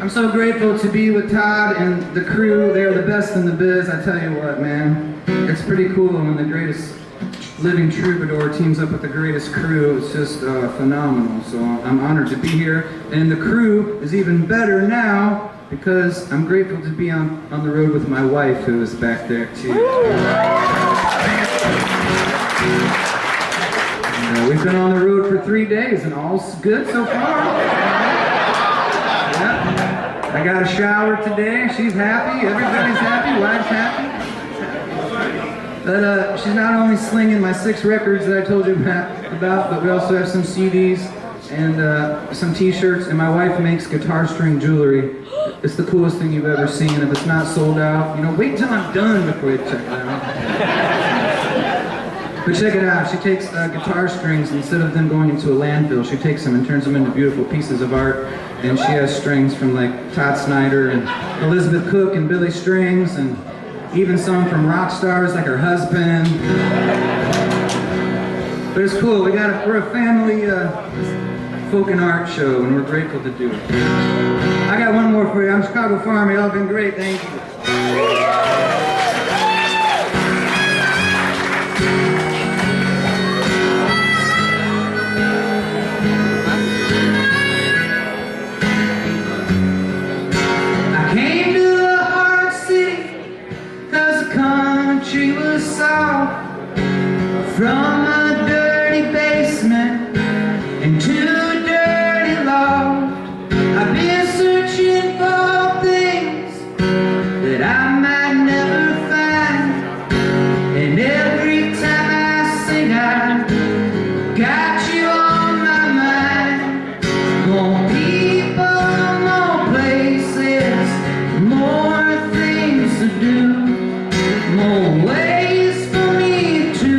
I'm so grateful to be with Todd and the crew. They're the best in the biz, I tell you what, man. It's pretty cool when the greatest living troubadour teams up with the greatest crew. It's just phenomenal. So I'm honored to be here. And the crew is even better now because I'm grateful to be on the road with my wife, who is back there too. And, we've been on the road for 3 days and all's good so far. Yeah. I got a shower today. She's happy. Everybody's happy. Wife's happy. But she's not only slinging my 6 records that I told you about, but we also have some CDs and some t-shirts, and my wife makes guitar string jewelry. It's the coolest thing you've ever seen. If it's not sold out, wait until I'm done before you check it out. But check it out, she takes guitar strings, instead of them going into a landfill, she takes them and turns them into beautiful pieces of art. And she has strings from like Todd Snider and Elizabeth Cook and Billy Strings, and even some from rock stars like her husband. But it's cool, we're a family folk and art show, and we're grateful to do it. I got one more for you. I'm Chicago Farm. Y'all been great, thank you. She was soft from a dirty basement into a dirty loft. I've been searching for things that I might never find, and every time I sing I got you on my mind. More people, more places, more things to do, more ways for me to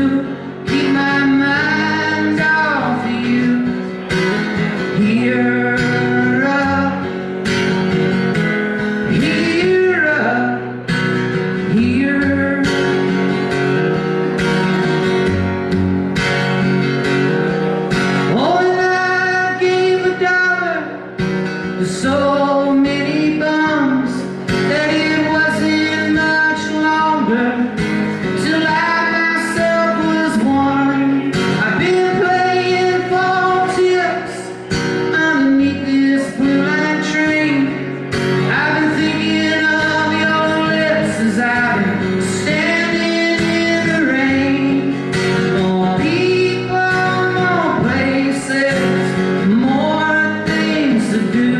keep my mind off of you. Here up, here up, here. Oh, and I gave $1 to so many bums that it wasn't much longer till I myself was one. I've been playing for tips underneath this blue line train. I've been thinking of your lips as I've been standing in the rain. More people, more places, more things to do,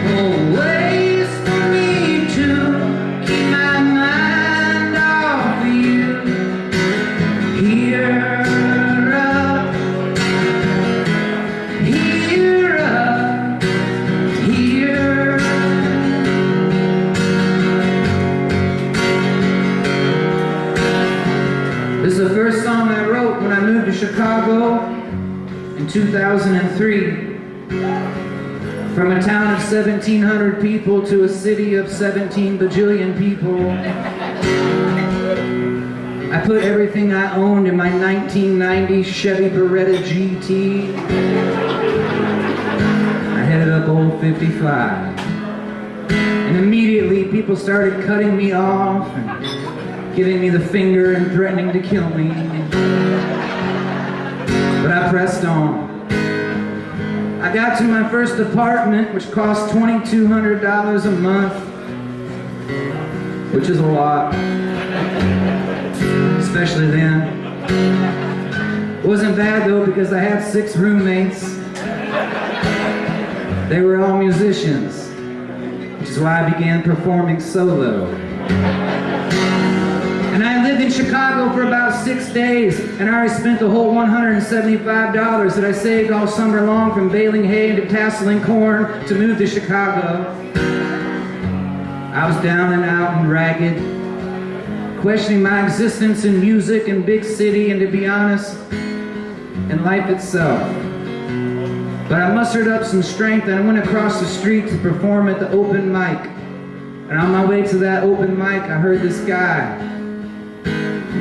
more ways for me to keep my mind off of you. Here up, here up, here. This is the first song I wrote when I moved to Chicago in 2003. From a town of 1,700 people to a city of 17 bajillion people. I put everything I owned in my 1990 Chevy Beretta GT. I headed up Old 55. And immediately people started cutting me off and giving me the finger and threatening to kill me. But I pressed on. I got to my first apartment, which cost $2,200 a month, which is a lot, especially then. It wasn't bad though, because I had 6 roommates. They were all musicians, which is why I began performing solo. And I lived in Chicago for about 6 days, and I already spent the whole $175 that I saved all summer long from baling hay and tasseling corn to move to Chicago. I was down and out and ragged, questioning my existence in music and big city, and to be honest, in life itself. But I mustered up some strength and I went across the street to perform at the open mic. And on my way to that open mic, I heard this guy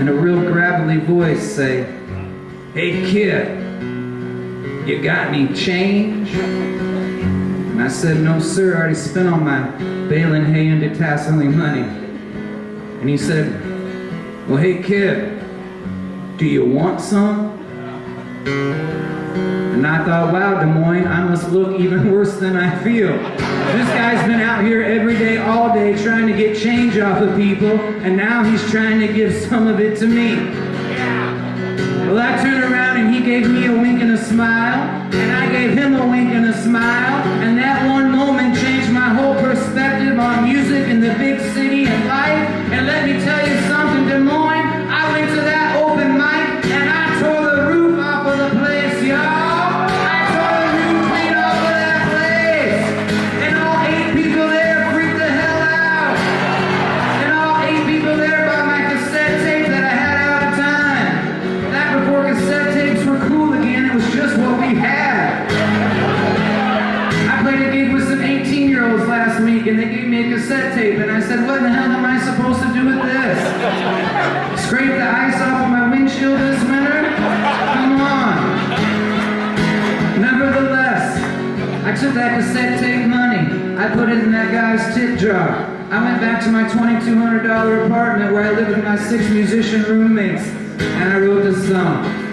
in a real gravelly voice say, "Hey kid, you got any change?" And I said, no sir, I already spent all my baling hay and detasseling money. And he said, well, hey kid, do you want some? And I thought, wow, Des Moines, I must look even worse than I feel. This guy's been out here every day, all day, trying to get change off of people, and now he's trying to give some of it to me. Well, I turned around and he gave me a wink and a smile, and I gave him a wink and a smile, and that one moment changed my whole perspective on music in the big city and life. And let me tell you something, Des Moines, I went to that open mic and I tore the roof off of the place, y'all. Last week, and they gave me a cassette tape, and I said, what in the hell am I supposed to do with this? Scrape the ice off of my windshield this winter? Come on. Nevertheless, I took that cassette tape money, I put it in that guy's tip jar. I went back to my $2,200 apartment where I lived with my 6 musician roommates, and I wrote this song.